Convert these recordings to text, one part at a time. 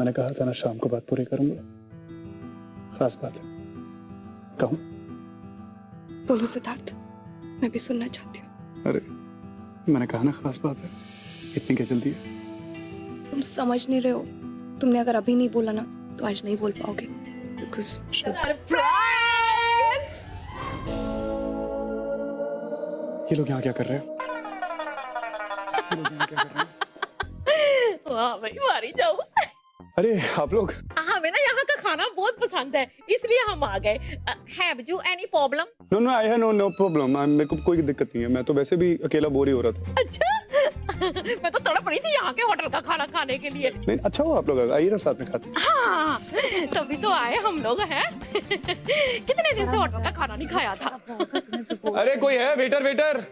मैंने कहा था ना शाम को बात पूरी करूंगा। खास बात है, कहूं? बोलो सिद्धार्थ, मैं भी सुनना चाहती हूँ। अरे मैंने कहा ना खास बात है, इतनी क्या जल्दी है? तुम समझ नहीं रहे हो। तुमने अगर अभी नहीं बोला ना तो आज नहीं बोल पाओगे। Because ये लोग यहाँ क्या कर रहे हैं? ये लोग यहाँ क्या कर रहे हैं? वाह भाई, मारी जाओ। अरे आप लोग, हमें ना यहाँ का खाना बहुत पसंद है, इसलिए हम आ गए। Have you any problem? No no I have no problem. मेरे को कोई दिक्कत नहीं है, मैं तो वैसे भी अकेला बोर ही हो रहा था। अच्छा मैं तो तड़प रही थी यहाँ के होटल का खाना खाने के लिए। नहीं अच्छा हुआ आप लोग आइए ना, साथ में खाते हैं। हाँ तभी तो आए हम लोग हैं। कितने दिन से होटल का खाना नहीं खाया था। अरे कोई है? वेटर वेटर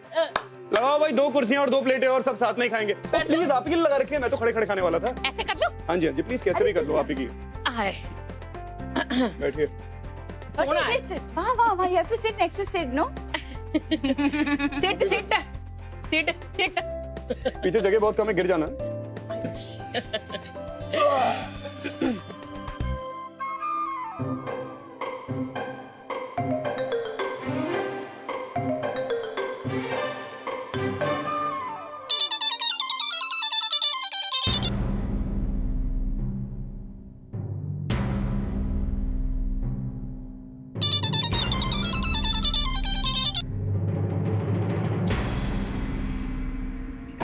लगाओ भाई, 2 कुर्सियां और 2 प्लेटें और सब साथ में ही खाएंगे। प्लीज आप ही लगा रखे, मैं तो खड़े खड़े खाने वाला था। ऐसे कर लो। हाँ जी हाँ जी, प्लीज कैसे भी कर लो, आप ही की। आए बैठिए। वाह वाह वाह, you have to sit next to Sid, no? Sit sit sit sit. पीछे जगह बहुत कम है, गिर जाना।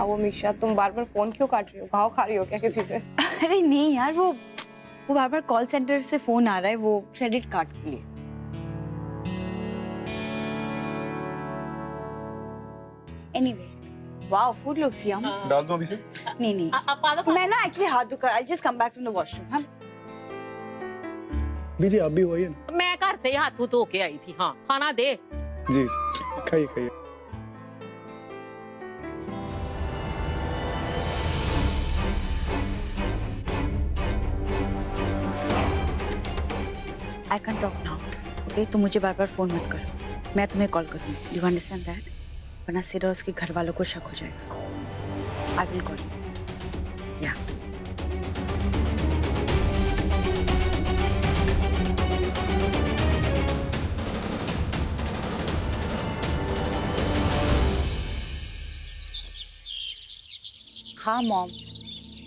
वो मिशा, तुम बार बार फोन क्यों काट रही हो? भाव खा रही हो क्या किसी से? अरे नहीं यार, वो बार बार कॉल सेंटर से फोन आ रहा है, वो क्रेडिट कार्ड के लिए। एनीवे, वाओ फूड लुक्स यम। डाल दूं अभी से? नहीं नहीं, मैं ना एक्चुअली हाथ धोकर, I just come back from the washroom. हाँ बीजी आप भी हो आइए ना। मैं घर से ही हाथ धो के आई थी। हाँ खाना दे। जी खाइए खाइए। I can talk now, okay? तुम मुझे बार बार फोन मत करो, मैं तुम्हें कॉल करूँगी। You understand that? वरना सिर और उसके घर वालों को शक हो जाएगा। I will call you. या हाँ मॉम,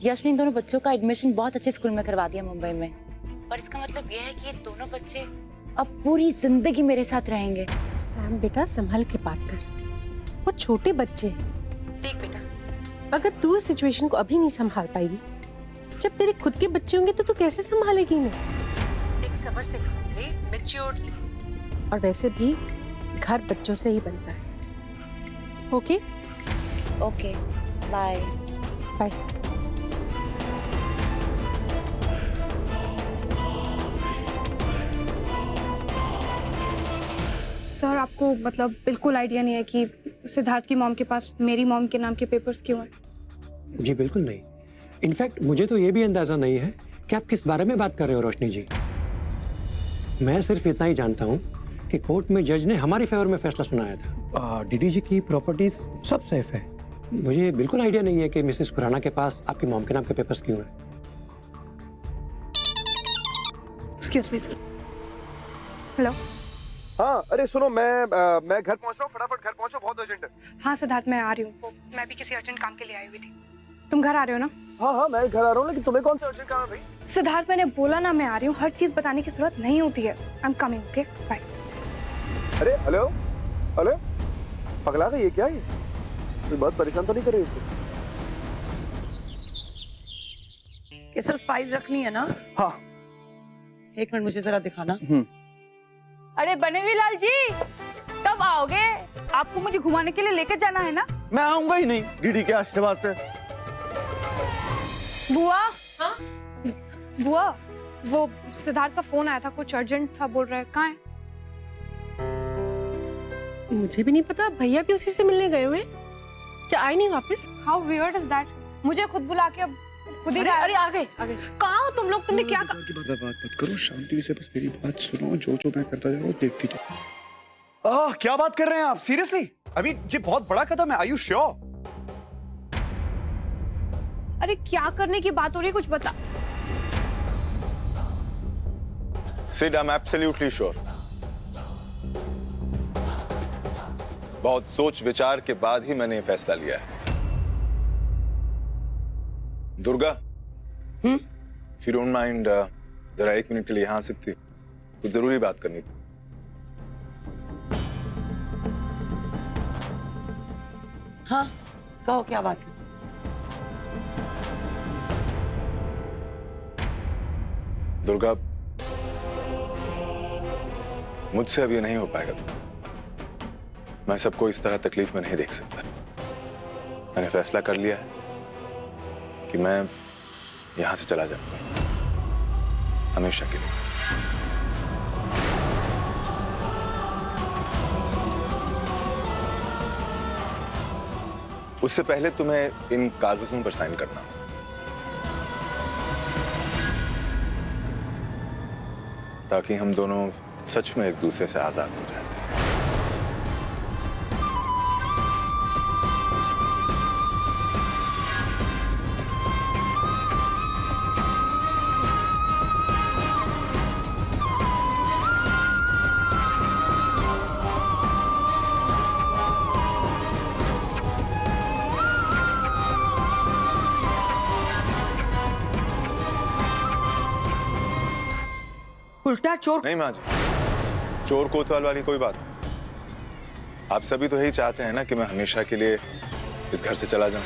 यश ने इन दोनों बच्चों का एडमिशन बहुत अच्छे स्कूल में करवा दिया मुंबई में। पर इसका मतलब यह है कि ये दोनों बच्चे अब पूरी जिंदगी मेरे साथ रहेंगे। सैम बेटा संभल के बात कर, वो छोटे बच्चे हैं। देख बेटा, अगर तू इस सिचुएशन को अभी नहीं संभाल पाएगी, जब तेरे खुद के बच्चे होंगे तो तू कैसे संभालेगी इन्हें? देख सब्र से काम ले, मैच्योर्डली। और वैसे भी घर बच्चों से ही बनता है। Okay okay, bye bye. Sir आपको मतलब बिल्कुल आइडिया नहीं है कि सिद्धार्थ की मॉम के पास मेरी मॉम के नाम के पेपर्स क्यों हैं? जी बिल्कुल नहीं। इनफैक्ट मुझे तो ये भी अंदाजा नहीं है कि आप किस बारे में बात कर रहे हो रोशनी जी। मैं सिर्फ इतना ही जानता हूँ कि कोर्ट में जज ने हमारे फेवर में फैसला सुनाया था। डीडी जी की प्रॉपर्टीज सब सेफ है। मुझे बिल्कुल आइडिया नहीं है कि मिसेस खुराना के पास आपकी मॉम के नाम के पेपर्स क्यों हैं। Excuse me sir. हेलो। हाँ अरे सुनो, मैं घर पहुंच रहा हूँ, फटाफट घर पहुंचो, बहुत अर्जेंट है। हाँ सिद्धार्थ, मैं आ रही हूँ। मैं भी किसी अर्जेंट काम के लिए आई हुई थी। तुम घर आ रहे हो ना? हाँ मैं घर आ रहा हूँ, लेकिन तुम्हें कौन सा अर्जेंट काम है भाई? सिद्धार्थ मैंने बोला ना मैं आ रही हूँ, हर चीज बताने की जरूरत नहीं होती है। I am coming, okay bye. अरे हेलो हेलो, पगला गई है क्या ये? कोई बहुत परेशान तो नहीं कर रही इसे? ये सर फाइल रखनी है ना? हाँ। एक मिनट मुझे जरा दिखाना। अरे बनेवी लाल जी, कब आओगे? आपको मुझे घुमाने के लिए लेकर जाना है ना? मैं आऊंगा ही नहीं डीडी के आशीर्वाद से। बुआ। हाँ? बुआ, वो सिद्धार्थ का फोन आया था, कुछ अर्जेंट था, बोल रहा है। कहाँ है? मुझे भी नहीं पता, भैया भी उसी से मिलने गए हुए। क्या आए नहीं वापस? How weird is that? मुझे खुद बुला के अब खुद ही अरे आ गए। कहाँ हो तुम लोग? तुमने क्या बात मत करो, शांति से बस मेरी बात सुनो। जो मैं करता जा रहा हूँ देखती जाओ। क्या बात कर रहे हैं आप? सीरियसली? अभी ये बहुत बड़ा कदम है। Are you sure? अरे क्या करने की बात हो रही है, कुछ बता। Sid, I'm absolutely sure. बहुत सोच विचार के बाद ही मैंने ये फैसला लिया है। Durga, if you don't mind, जरा 1 मिनट के लिए यहाँ आ सकती हो? कुछ जरूरी बात करनी थी। हाँ, कहो क्या बात है? दुर्गा, मुझसे अब ये नहीं हो पाएगा। मैं सबको इस तरह तकलीफ में नहीं देख सकता। मैंने फैसला कर लिया है कि मैं यहां से चला जाऊंगा, हमेशा के लिए। उससे पहले तुम्हें इन कागजों पर साइन करना होगा, ताकि हम दोनों सच में एक दूसरे से आजाद हो जाएं। उल्टा चोर। नहीं माँ जी, चोर कोतवाल वाली कोई बात नहीं। आप सभी तो यही चाहते हैं ना कि मैं हमेशा के लिए इस घर से चला जाऊं।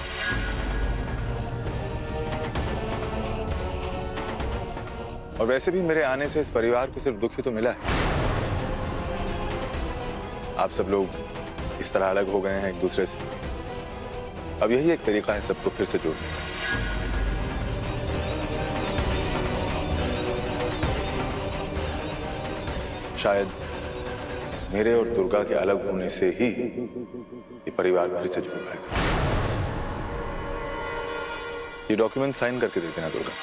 और वैसे भी मेरे आने से इस परिवार को सिर्फ दुख ही तो मिला है। आप सब लोग इस तरह अलग हो गए हैं एक दूसरे से। अब यही एक तरीका है सबको फिर से जोड़ने का। शायद मेरे और दुर्गा के अलग होने से ही ये परिवार फिर से जुड़ पाएगा। ये डॉक्यूमेंट साइन करके दे देना दुर्गा।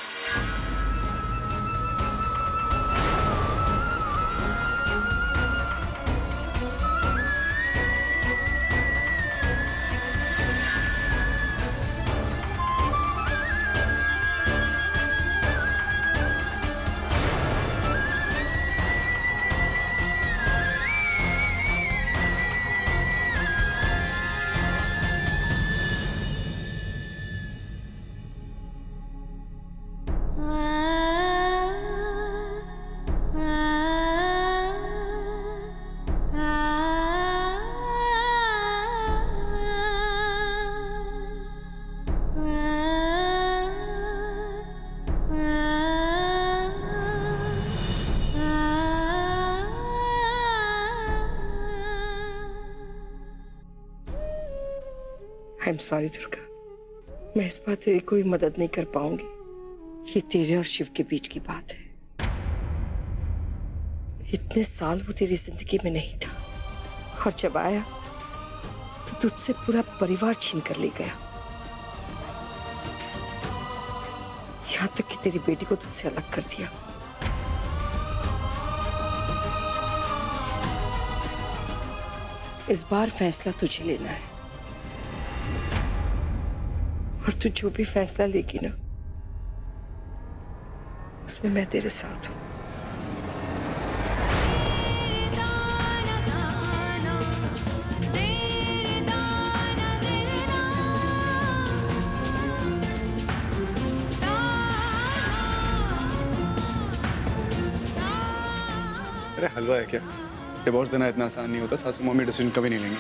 आई एम सॉरी दुर्गा, मैं इस बात तेरी कोई मदद नहीं कर पाऊंगी। ये तेरे और शिव के बीच की बात है। इतने साल वो तेरी जिंदगी में नहीं था, और जब आया तो तुझसे पूरा परिवार छीन कर ले गया। यहां तक कि तेरी बेटी को तुझसे अलग कर दिया। इस बार फैसला तुझे लेना है, और तू जो भी फैसला लेगी ना, उसमें मैं तेरे साथ हूं। अरे हलवा है क्या? डिवोर्स देना इतना आसान नहीं होता। सासू मम्मी डिसीजन कभी नहीं लेंगे।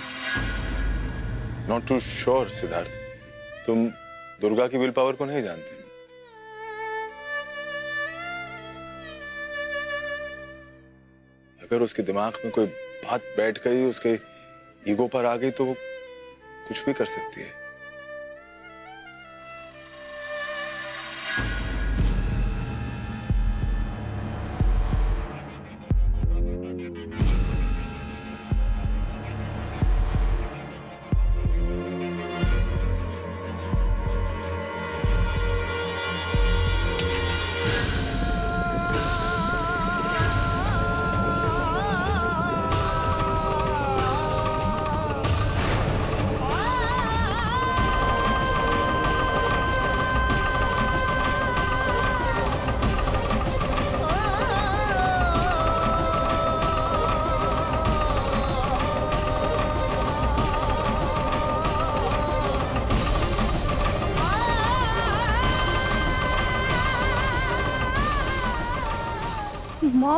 नॉट टू श्योर सिद्धार्थ, तुम दुर्गा की विल पावर को नहीं जानते। अगर उसके दिमाग में कोई बात बैठ गई, उसके ईगो पर आ गई, तो वो कुछ भी कर सकती है।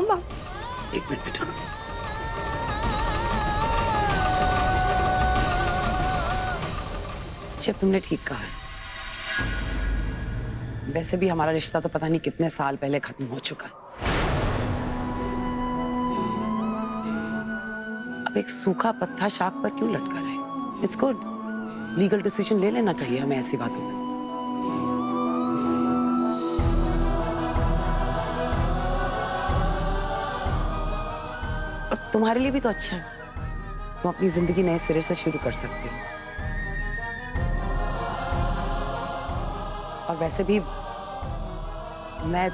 मॉम एक मिनट बेटा। शिव, तुमने ठीक कहा है। वैसे भी हमारा रिश्ता तो पता नहीं कितने साल पहले खत्म हो चुका है। अब एक सूखा पत्ता शाख पर क्यों लटका रहे? It's good. लीगल डिसीजन ले लेना चाहिए हमें ऐसी बातों में। अब तुम्हारे लिए भी तो अच्छा है, तुम अपनी जिंदगी नए सिरे से शुरू कर सकते हो। और वैसे भी मैं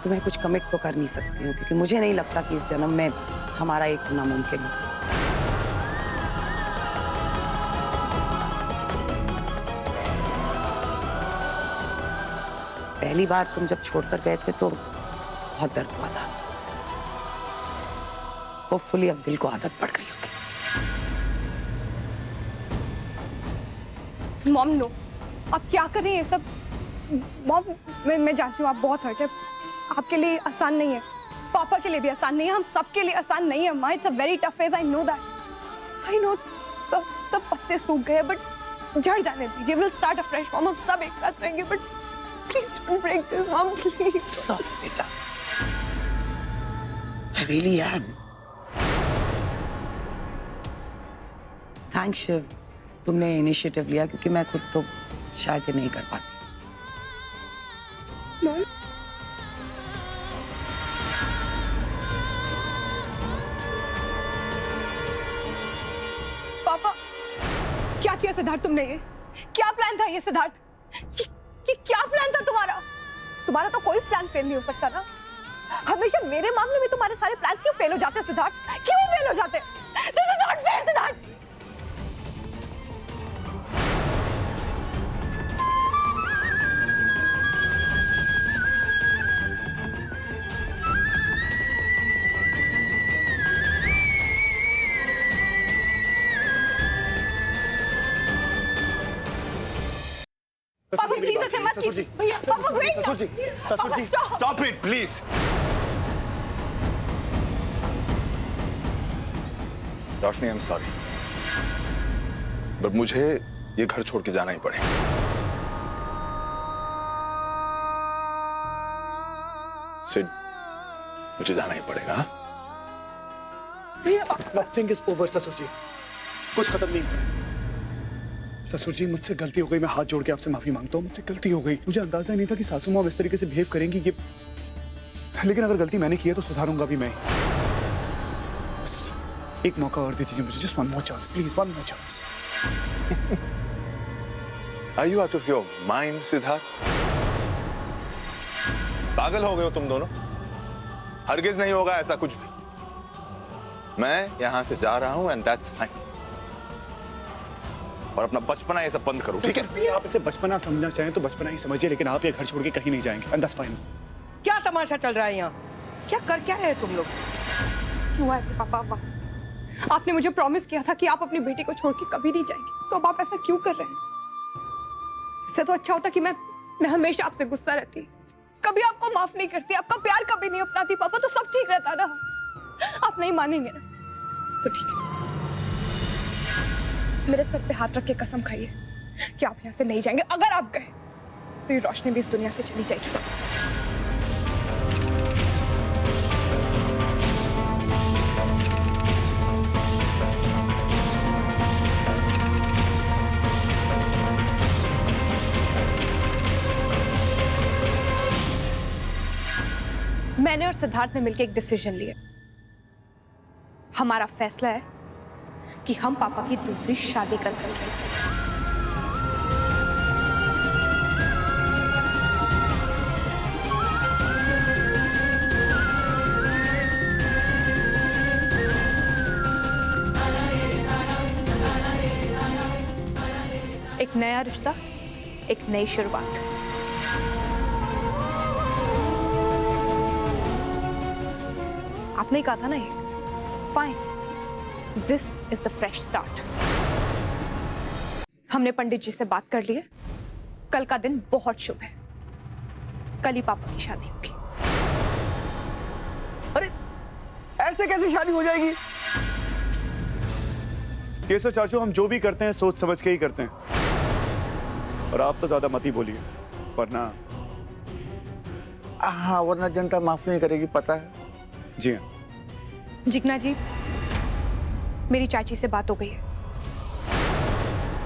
तुम्हें कुछ कमिट तो कर नहीं सकती हूँ, क्योंकि मुझे नहीं लगता कि इस जन्म में हमारा एक होना मुमकिन है। पहली बार तुम जब छोड़कर गए थे तो बहुत दर्द हुआ था। होपफुली अब दिल को आदत पड़ गई होगी। मॉम नो, आप क्या कर रही हैं ये सब? मॉम, मैं जानती हूँ आप बहुत हर्ट है, आपके लिए आसान नहीं है, पापा के लिए भी आसान नहीं है, हम सबके लिए आसान नहीं है। माँ, it's a very tough phase, I know that. I know सब पत्ते सूख गए, बट झड़ जाने दीजिए। Will start a fresh mom, हम सब एक साथ रहेंगे, but please don't break this mom, please. Sorry बेटा, I really am. Thanks Shiv, तुमने इनिशिएटिव लिया, क्योंकि मैं खुद तो शायद ये नहीं कर पाती। पापा, क्या किया सिद्धार्थ तुमने? ये क्या प्लान था? ये सिद्धार्थ, ये क्या प्लान था तुम्हारा? तुम्हारा तो कोई प्लान फेल नहीं हो सकता ना। हमेशा मेरे मामले में तुम्हारे सारे प्लान क्यों फेल हो जाते सिद्धार्थ? क्यों फेल हो जाते? This is not fair Siddharth. पापा प्लीज ऐसे मत कीजिए। भैया, पापा वेट। ससुर जी, stop it please. Roshni, I am sorry, but मुझे ये घर छोड़ के जाना ही पड़ेगा। सिड, मुझे जाना ही पड़ेगा। नथिंग इज ओवर ससुर जी, कुछ खत्म नहीं हुआ। ससुर जी, मुझसे गलती हो गई, मैं हाथ जोड़ के आपसे माफी मांगता हूँ। मुझसे गलती हो गई, मुझे अंदाजा नहीं था कि सासू माँ इस तरीके से बिहेव करेंगी। ये लेकिन अगर गलती मैंने की है तो सुधारूंगा भी मैं। बस एक मौका और दे दीजिए मुझे, just one more chance please, one more chance. Are you out of your mind, Siddharth? पागल हो गए हो तुम दोनों? हरगिज नहीं होगा ऐसा कुछ भी। मैं यहां से जा रहा हूं एंड दैट्स फाइन। और अपना बचपना ये सब बंद करो, ठीक है? आप इसे बचपना समझना चाहें तो बचपना ही समझिए, लेकिन आप ये घर छोड़ के कहीं नहीं जाएंगे एंड दैट्स फाइन। क्या तमाशा चल रहा है यहाँ? क्या कर क्या रहे तुम लोग? क्यों आए थे पापा? आपने मुझे प्रॉमिस किया था कि आप अपनी बेटी को छोड़ के कभी नहीं जाएंगे, तो अब आप ऐसा क्यों कर रहे हैं? इससे तो अच्छा होता कि मैं हमेशा आपसे गुस्सा रहती, कभी आपको माफ नहीं करती, आपका प्यार कभी नहीं अपनाती पापा, तो सब ठीक रहता ना। आप नहीं मानेंगे ना, तो ठीक है। मेरे सर पे हाथ रख के कसम खाइए कि आप यहाँ से नहीं जाएंगे। अगर आप गए तो ये रोशनी भी इस दुनिया से चली जाएगी। मैंने और सिद्धार्थ ने मिलकर एक डिसीजन लिया। हमारा फैसला है कि हम पापा की दूसरी शादी कर लेंगे। एक नया रिश्ता, एक नई शुरुआत। आपने ही कहा था ना ये, fine, this is the fresh start. हमने पंडित जी से बात कर ली है, कल का दिन बहुत शुभ है, कल ही पापा की शादी होगी। अरे ऐसे कैसे शादी हो जाएगी? केसर चाचू, हम जो भी करते हैं सोच समझ के ही करते हैं, और आप तो ज्यादा मत ही बोलिए, वरना। हाँ, वरना जनता माफ नहीं करेगी, पता है। जी हाँ। जिग्ना जी, मेरी चाची से बात हो गई है।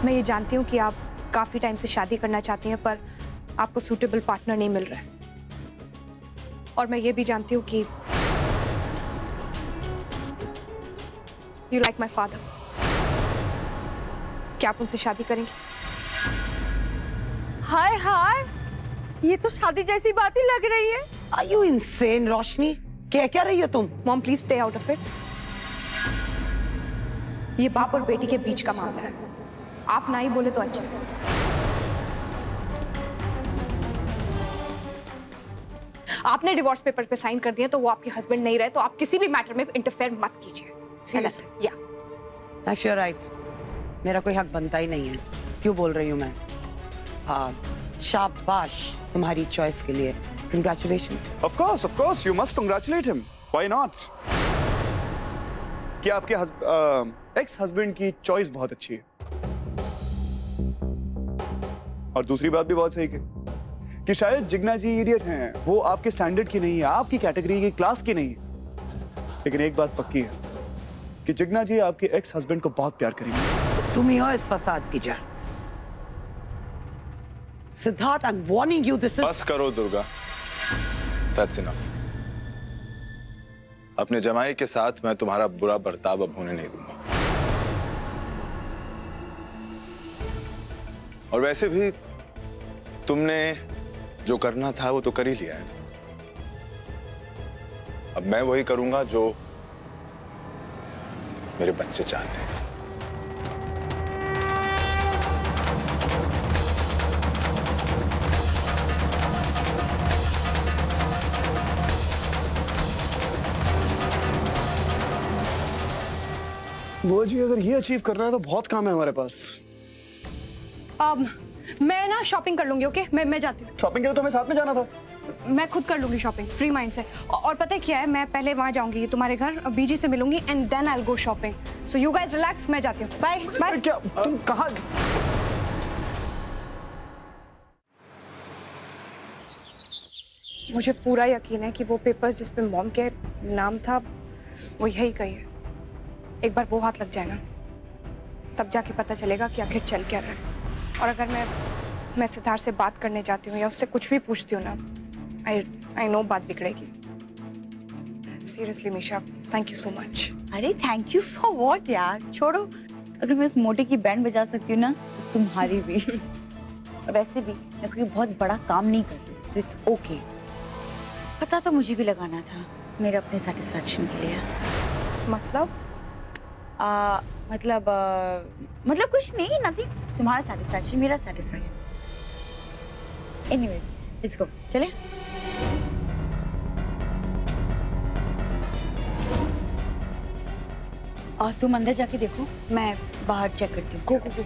मैं ये जानती हूँ कि आप काफी टाइम से शादी करना चाहती हैं, पर आपको सूटेबल पार्टनर नहीं मिल रहा है। और मैं ये भी जानती हूँ कि यू लाइक माई फादर। क्या आप उनसे शादी करेंगी? हाय हाय, ये तो शादी जैसी बात ही लग रही है। आर यू इनसेन रोशनी? क्या रही हो तुम? Mom please stay out of it. ये बाप और बेटी के बीच का मामला है, आप ना ही बोले तो अच्छा है। आपने डिवोर्स पेपर पे साइन कर दिया तो वो आपके हस्बैंड नहीं रहे, तो आप किसी भी मैटर में इंटरफेयर मत कीजिए। Seriously? Actually you're right. मेरा कोई हक बनता ही नहीं है। क्यों बोल रही हूँ मैं? शाबाश तुम्हारी चॉइस के लिए। Congratulations. Of course, you must congratulate him. Why not? क्या आपके एक्स हस्बैंड की चॉइस बहुत अच्छी है, और दूसरी बात भी बहुत सही कि शायद जिग्ना जी इडियट हैं, वो आपके स्टैंडर्ड की नहीं है, आपकी कैटेगरी की, क्लास की नहीं है। लेकिन एक बात पक्की है कि जिग्ना जी आपके एक्स हस्बैंड को बहुत प्यार करेंगे। तुम ही हो इस फसाद की जड़। Siddharth, I am warning you, this is. बस करो दुर्गा, दैट्स इनफ। अपने जमाई के साथ मैं तुम्हारा बुरा बर्ताव अब होने नहीं दूंगा। और वैसे भी तुमने जो करना था वो तो कर ही लिया है। अब मैं वही करूंगा जो मेरे बच्चे चाहते हैं। वो जी, अगर ये अचीव कर रहा है तो बहुत काम है हमारे पास। मैं ना शॉपिंग कर लूंगी। ओके, मैं जाती हूँ। शॉपिंग के लिए तो हमें साथ में जाना था। मैं खुद कर लूंगी शॉपिंग फ्री माइंड से। और पता है क्या है, मैं पहले वहां जाऊंगी तुम्हारे घर, बीजी से मिलूंगी, and then I will go shopping. So you guys relax, मैं जाती हूँ। Bye bye. क्या तुम कहाँ? मुझे पूरा यकीन है कि वो पेपर्स जिस पे मॉम के नाम था वो यही कही है। एक बार वो हाथ लग जाए ना, तब जाके पता चलेगा कि आखिर चल क्या रहा है। और अगर मैं सिद्धार्थ से बात करने जाती हूँ या उससे कुछ भी पूछती हूँ ना, आई नो बात बिगड़ेगी। Seriously Misha, thank you so much. अरे थैंक यू फॉर व्हाट यार, छोड़ो। अगर मैं उस मोटे की बैंड बजा सकती हूँ ना, तो तुम्हारी भी। और वैसे भी मैं कोई बहुत बड़ा काम नहीं कर रही, सो इट्स ओके। पता तो मुझे भी लगाना था, मेरे अपने सेटिस्फैक्शन के लिए। मतलब कुछ नहीं, नथिंग। तुम्हारा सेटिस्फैक्शन, मेरा सेटिस्फैक्शन। एनीवेज, लेट्स गो, चले। और तुम अंदर जाके देखो, मैं बाहर चेक करती हूँ। गो गो गो।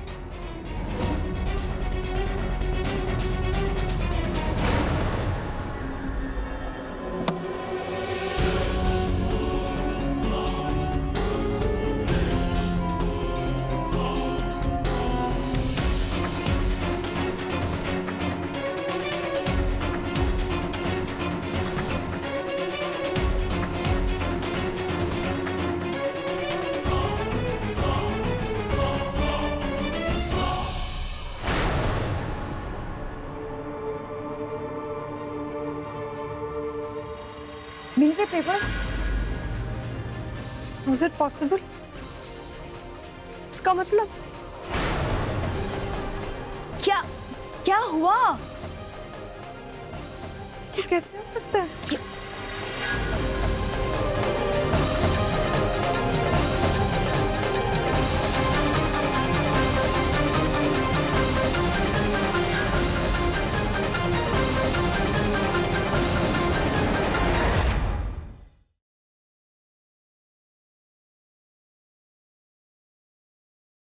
मिल गए पेपर? Was it possible? इसका मतलब क्या हुआ? ये कैसे हो सकता है?